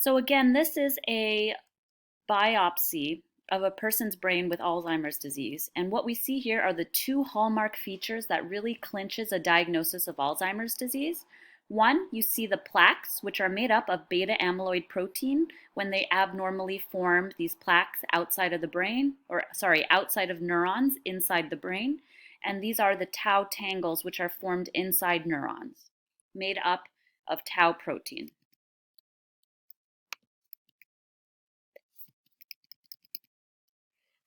So again, this is a biopsy of a person's brain with Alzheimer's disease. And what we see here are the two hallmark features that really clinches a diagnosis of Alzheimer's disease. One, you see the plaques, which are made up of beta amyloid protein when they abnormally form these plaques outside of the brain, or sorry, outside of neurons inside the brain. And these are the tau tangles, which are formed inside neurons, made up of tau protein.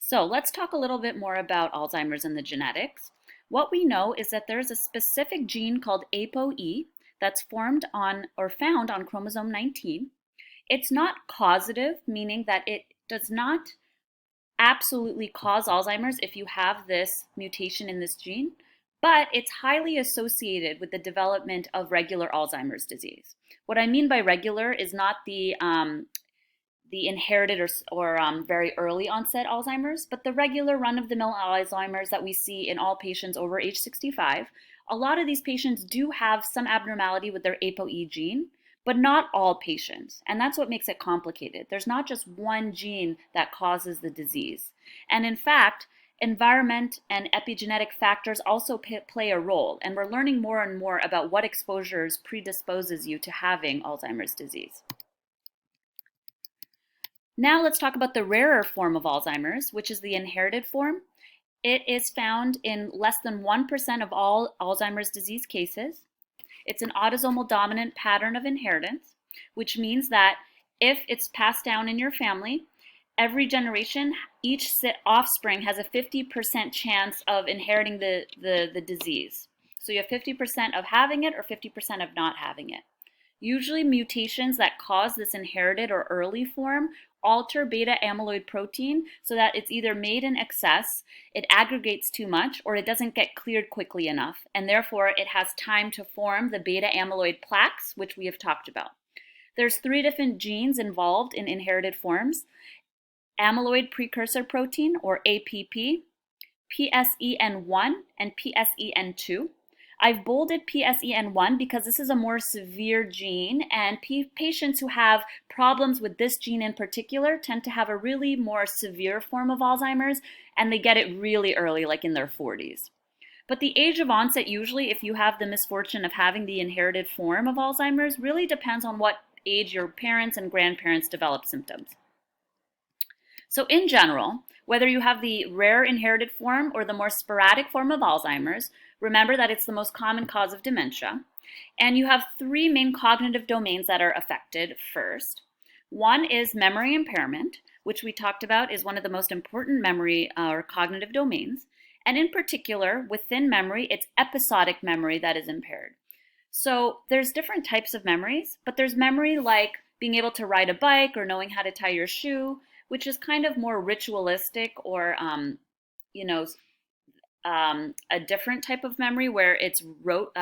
So let's talk a little bit more about Alzheimer's and the genetics. What we know is that there's a specific gene called ApoE that's formed on or found on chromosome 19. It's not causative, meaning that it does not absolutely cause Alzheimer's if you have this mutation in this gene, but it's highly associated with the development of regular Alzheimer's disease. What I mean by regular is not the inherited or very early onset Alzheimer's, but the regular run-of-the-mill Alzheimer's that we see in all patients over age 65. A lot of these patients do have some abnormality with their ApoE gene, but not all patients. And that's what makes it complicated. There's not just one gene that causes the disease. And in fact, environment and epigenetic factors also play a role. And we're learning more and more about what exposures predisposes you to having Alzheimer's disease. Now let's talk about the rarer form of Alzheimer's, which is the inherited form. It is found in less than 1% of all Alzheimer's disease cases. It's an autosomal dominant pattern of inheritance, which means that if it's passed down in your family, every generation, each offspring has a 50% chance of inheriting the disease. So you have 50% of having it or 50% of not having it. Usually mutations that cause this inherited or early form alter beta amyloid protein so that it's either made in excess, it aggregates too much, or it doesn't get cleared quickly enough, and therefore it has time to form the beta amyloid plaques, which we have talked about. There's 3 different genes involved in inherited forms: amyloid precursor protein, or APP, PSEN1, and PSEN2. I've bolded PSEN1 because this is a more severe gene, and patients who have problems with this gene in particular tend to have a really more severe form of Alzheimer's, and they get it really early, like in their 40s. But the age of onset, usually, if you have the misfortune of having the inherited form of Alzheimer's, really depends on what age your parents and grandparents develop symptoms. So in general, whether you have the rare inherited form or the more sporadic form of Alzheimer's, remember that it's the most common cause of dementia. And you have 3 main cognitive domains that are affected first. One is memory impairment, which we talked about is one of the most important memory or cognitive domains. And in particular, within memory, it's episodic memory that is impaired. So there's different types of memories, but there's memory like being able to ride a bike or knowing how to tie your shoe, which is kind of more ritualistic or, a different type of memory where it's remote,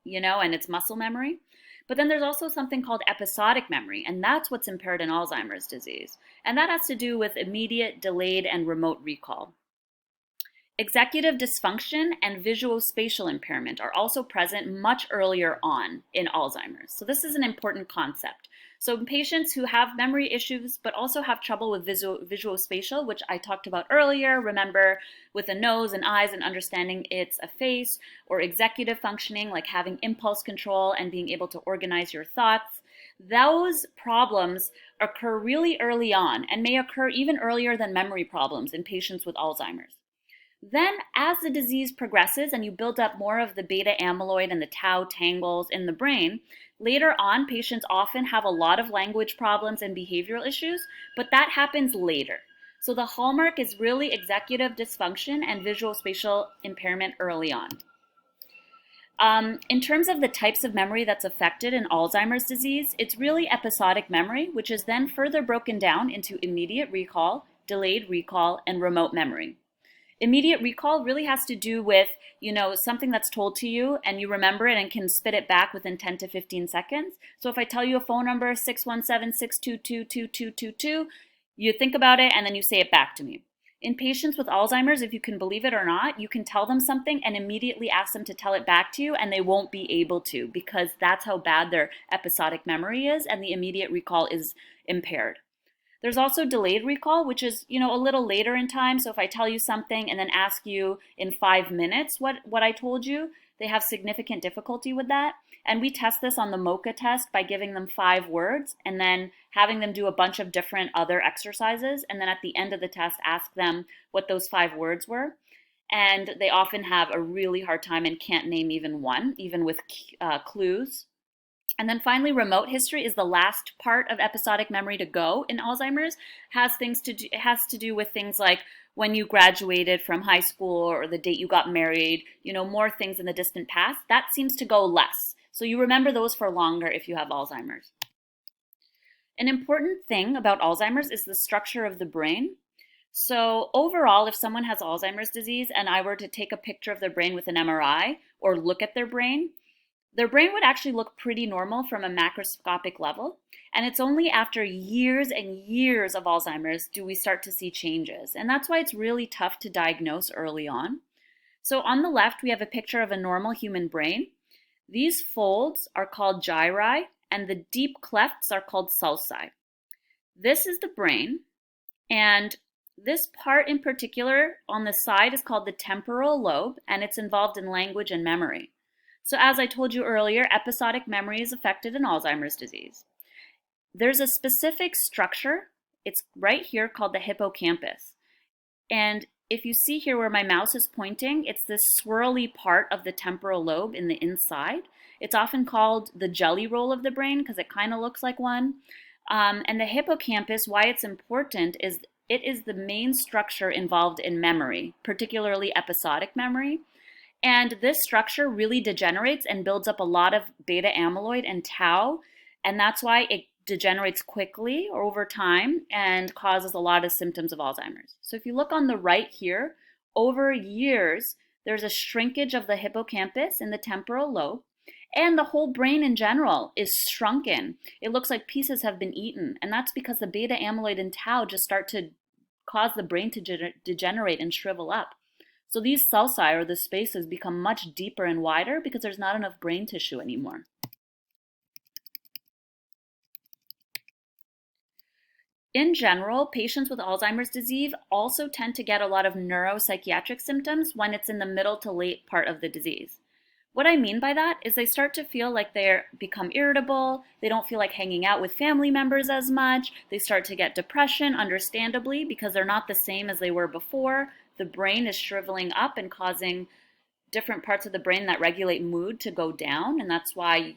and it's muscle memory. But then there's also something called episodic memory, and that's what's impaired in Alzheimer's disease. And that has to do with immediate, delayed, and remote recall. Executive dysfunction and visuospatial impairment are also present much earlier on in Alzheimer's. So this is an important concept. So in patients who have memory issues but also have trouble with visuospatial, which I talked about earlier, remember with a nose and eyes and understanding it's a face, or executive functioning like having impulse control and being able to organize your thoughts, those problems occur really early on and may occur even earlier than memory problems in patients with Alzheimer's. Then, as the disease progresses and you build up more of the beta amyloid and the tau tangles in the brain, later on, patients often have a lot of language problems and behavioral issues, but that happens later. So the hallmark is really executive dysfunction and visual spatial impairment early on. In terms of the types of memory that's affected in Alzheimer's disease, it's really episodic memory, which is then further broken down into immediate recall, delayed recall, and remote memory. Immediate recall really has to do with, something that's told to you and you remember it and can spit it back within 10 to 15 seconds. So if I tell you a phone number, 617-622-2222, you think about it and then you say it back to me. In patients with Alzheimer's, if you can believe it or not, you can tell them something and immediately ask them to tell it back to you, and they won't be able to because that's how bad their episodic memory is, and the immediate recall is impaired. There's also delayed recall, which is, a little later in time. So if I tell you something and then ask you in 5 minutes what I told you, they have significant difficulty with that. And we test this on the MOCA test by giving them 5 words and then having them do a bunch of different other exercises. And then at the end of the test, ask them what those 5 words were. And they often have a really hard time and can't name even one, even with clues. And then finally, remote history is the last part of episodic memory to go in Alzheimer's. It has to do with things like when you graduated from high school or the date you got married, more things in the distant past. That seems to go less. So you remember those for longer if you have Alzheimer's. An important thing about Alzheimer's is the structure of the brain. So overall, if someone has Alzheimer's disease and I were to take a picture of their brain with an MRI or look at their brain would actually look pretty normal from a macroscopic level. And it's only after years and years of Alzheimer's do we start to see changes. And that's why it's really tough to diagnose early on. So on the left, we have a picture of a normal human brain. These folds are called gyri, and the deep clefts are called sulci. This is the brain, and this part in particular on the side is called the temporal lobe, and it's involved in language and memory. So as I told you earlier, episodic memory is affected in Alzheimer's disease. There's a specific structure, it's right here, called the hippocampus. And if you see here where my mouse is pointing, it's this swirly part of the temporal lobe in the inside. It's often called the jelly roll of the brain because it kind of looks like one. And the hippocampus, why it's important is it is the main structure involved in memory, particularly episodic memory. And this structure really degenerates and builds up a lot of beta amyloid and tau, and that's why it degenerates quickly or over time and causes a lot of symptoms of Alzheimer's. So if you look on the right here, over years, there's a shrinkage of the hippocampus in the temporal lobe, and the whole brain in general is shrunken. It looks like pieces have been eaten, and that's because the beta amyloid and tau just start to cause the brain to degenerate and shrivel up. So these sulci, or the spaces, become much deeper and wider because there's not enough brain tissue anymore. In general, patients with Alzheimer's disease also tend to get a lot of neuropsychiatric symptoms when it's in the middle to late part of the disease. What I mean by that is they start to feel like they become irritable, they don't feel like hanging out with family members as much, they start to get depression, understandably, because they're not the same as they were before. The brain is shriveling up and causing different parts of the brain that regulate mood to go down, and that's why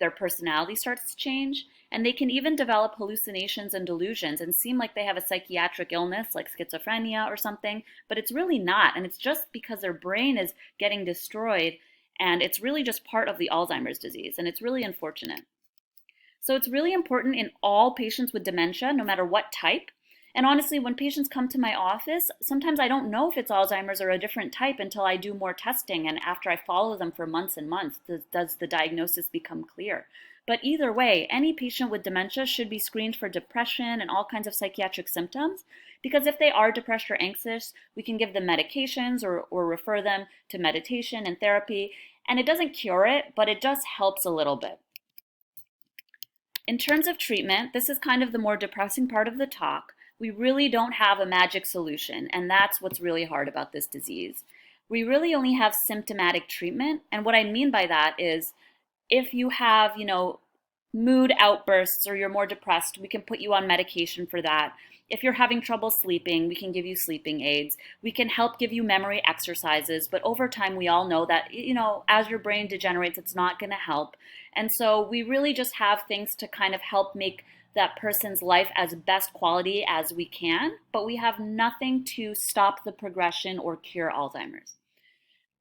their personality starts to change. And they can even develop hallucinations and delusions and seem like they have a psychiatric illness like schizophrenia or something, but it's really not. And it's just because their brain is getting destroyed, and it's really just part of the Alzheimer's disease, and it's really unfortunate. So it's really important in all patients with dementia, no matter what type. And honestly, when patients come to my office, sometimes I don't know if it's Alzheimer's or a different type until I do more testing, and after I follow them for months and months, does the diagnosis become clear. But either way, any patient with dementia should be screened for depression and all kinds of psychiatric symptoms, because if they are depressed or anxious, we can give them medications or refer them to meditation and therapy, and it doesn't cure it, but it just helps a little bit. In terms of treatment, this is kind of the more depressing part of the talk. We really don't have a magic solution, and that's what's really hard about this disease. We really only have symptomatic treatment, and what I mean by that is if you have, mood outbursts or you're more depressed, we can put you on medication for that. If you're having trouble sleeping, we can give you sleeping aids. We can help give you memory exercises, but over time we all know that, as your brain degenerates, it's not going to help. And so we really just have things to kind of help make that person's life as best quality as we can, but we have nothing to stop the progression or cure Alzheimer's.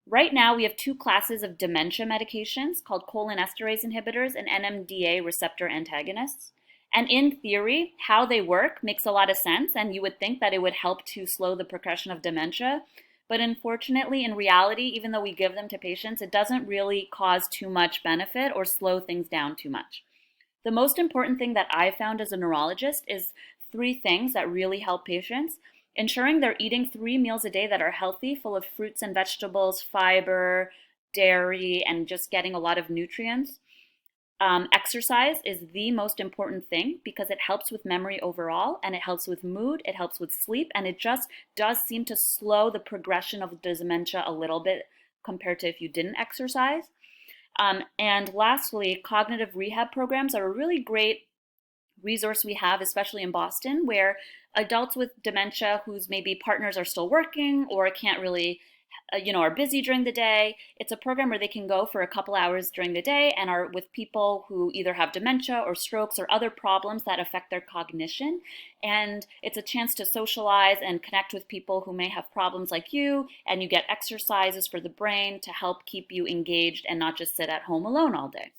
Right now, we have 2 classes of dementia medications called cholinesterase inhibitors and NMDA receptor antagonists. And in theory, how they work makes a lot of sense, and you would think that it would help to slow the progression of dementia. But unfortunately, in reality, even though we give them to patients, it doesn't really cause too much benefit or slow things down too much. The most important thing that I found as a neurologist is 3 things that really help patients. Ensuring they're eating 3 meals a day that are healthy, full of fruits and vegetables, fiber, dairy, and just getting a lot of nutrients. Exercise is the most important thing because it helps with memory overall, and it helps with mood, it helps with sleep, and it just does seem to slow the progression of dementia a little bit compared to if you didn't exercise. And lastly, cognitive rehab programs are a really great resource we have, especially in Boston, where adults with dementia whose maybe partners are still working or can't really, are busy during the day. It's a program where they can go for a couple hours during the day and are with people who either have dementia or strokes or other problems that affect their cognition. And it's a chance to socialize and connect with people who may have problems like you, and you get exercises for the brain to help keep you engaged and not just sit at home alone all day.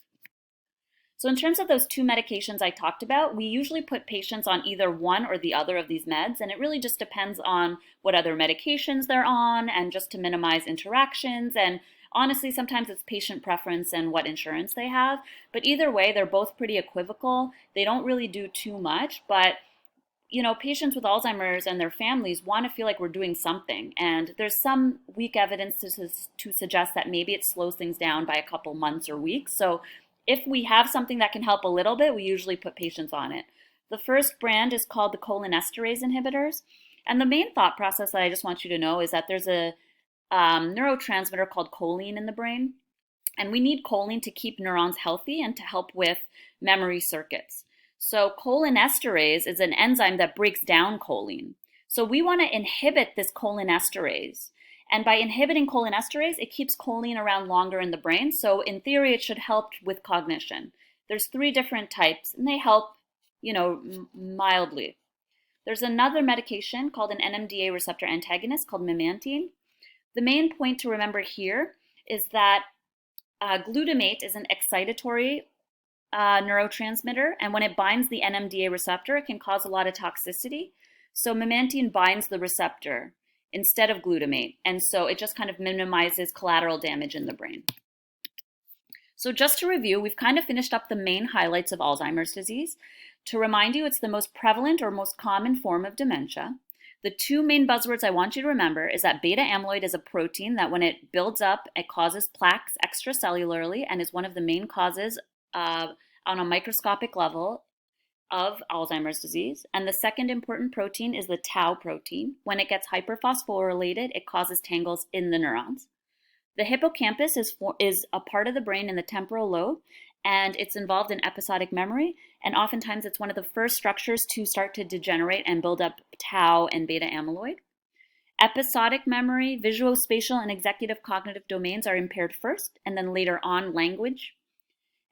So in terms of those 2 medications I talked about, we usually put patients on either one or the other of these meds, and it really just depends on what other medications they're on and just to minimize interactions. And honestly, sometimes it's patient preference and what insurance they have. But either way, they're both pretty equivocal. They don't really do too much, but patients with Alzheimer's and their families want to feel like we're doing something. And there's some weak evidence to suggest that maybe it slows things down by a couple months or weeks. So if we have something that can help a little bit, we usually put patients on it. The first brand is called the cholinesterase inhibitors. And the main thought process that I just want you to know is that there's a neurotransmitter called choline in the brain. And we need choline to keep neurons healthy and to help with memory circuits. So cholinesterase is an enzyme that breaks down choline. So we want to inhibit this cholinesterase. And by inhibiting cholinesterase, it keeps choline around longer in the brain. So in theory, it should help with cognition. There's 3 different types, and they help, mildly. There's another medication called an NMDA receptor antagonist called memantine. The main point to remember here is that glutamate is an excitatory neurotransmitter, and when it binds the NMDA receptor, it can cause a lot of toxicity. So memantine binds the receptor instead of glutamate, and so it just kind of minimizes collateral damage in the brain. So just to review, we've kind of finished up the main highlights of Alzheimer's disease. To remind you, it's the most prevalent or most common form of dementia. The 2 main buzzwords I want you to remember is that beta amyloid is a protein that when it builds up, it causes plaques extracellularly and is one of the main causes on a microscopic level of Alzheimer's disease. And the second important protein is the tau protein. When it gets hyperphosphorylated, it causes tangles in the neurons. The hippocampus is a part of the brain in the temporal lobe, and it's involved in episodic memory. And oftentimes it's one of the first structures to start to degenerate and build up tau and beta amyloid. Episodic memory, visuospatial, and executive cognitive domains are impaired first, and then later on language.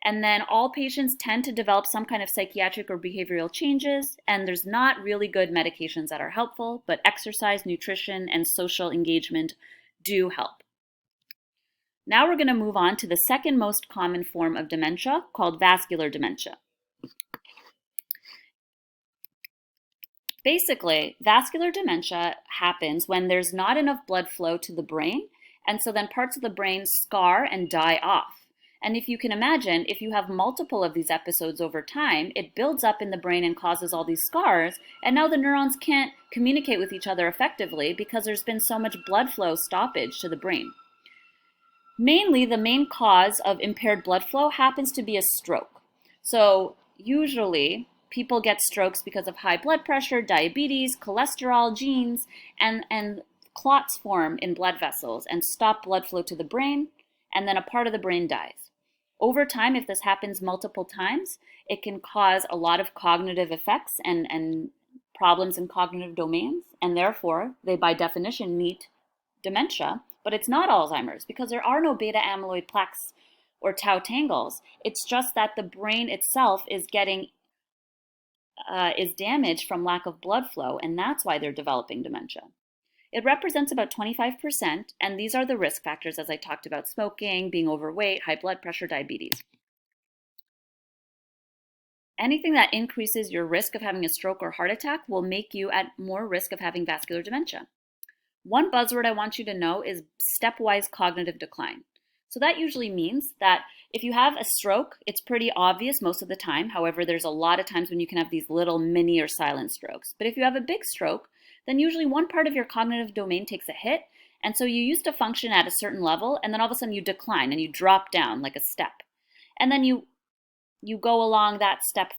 And then all patients tend to develop some kind of psychiatric or behavioral changes, and there's not really good medications that are helpful, but exercise, nutrition, and social engagement do help. Now we're going to move on to the second most common form of dementia, called vascular dementia. Basically, vascular dementia happens when there's not enough blood flow to the brain, and so then parts of the brain scar and die off. And if you can imagine, if you have multiple of these episodes over time, it builds up in the brain and causes all these scars, and now the neurons can't communicate with each other effectively because there's been so much blood flow stoppage to the brain. Mainly, the main cause of impaired blood flow happens to be a stroke. So usually, people get strokes because of high blood pressure, diabetes, cholesterol, genes, and clots form in blood vessels and stop blood flow to the brain, and then a part of the brain dies. Over time, if this happens multiple times, it can cause a lot of cognitive effects and problems in cognitive domains, and therefore, they by definition meet dementia. But it's not Alzheimer's because there are no beta amyloid plaques or tau tangles. It's just that the brain itself is damaged from lack of blood flow, and that's why they're developing dementia. It represents about 25%, and these are the risk factors as I talked about: smoking, being overweight, high blood pressure, diabetes. Anything that increases your risk of having a stroke or heart attack will make you at more risk of having vascular dementia. One buzzword I want you to know is stepwise cognitive decline. So that usually means that if you have a stroke, it's pretty obvious most of the time. However, there's a lot of times when you can have these little mini or silent strokes. But if you have a big stroke, then usually one part of your cognitive domain takes a hit. And so you used to function at a certain level, and then all of a sudden you decline and you drop down like a step. And then you go along that step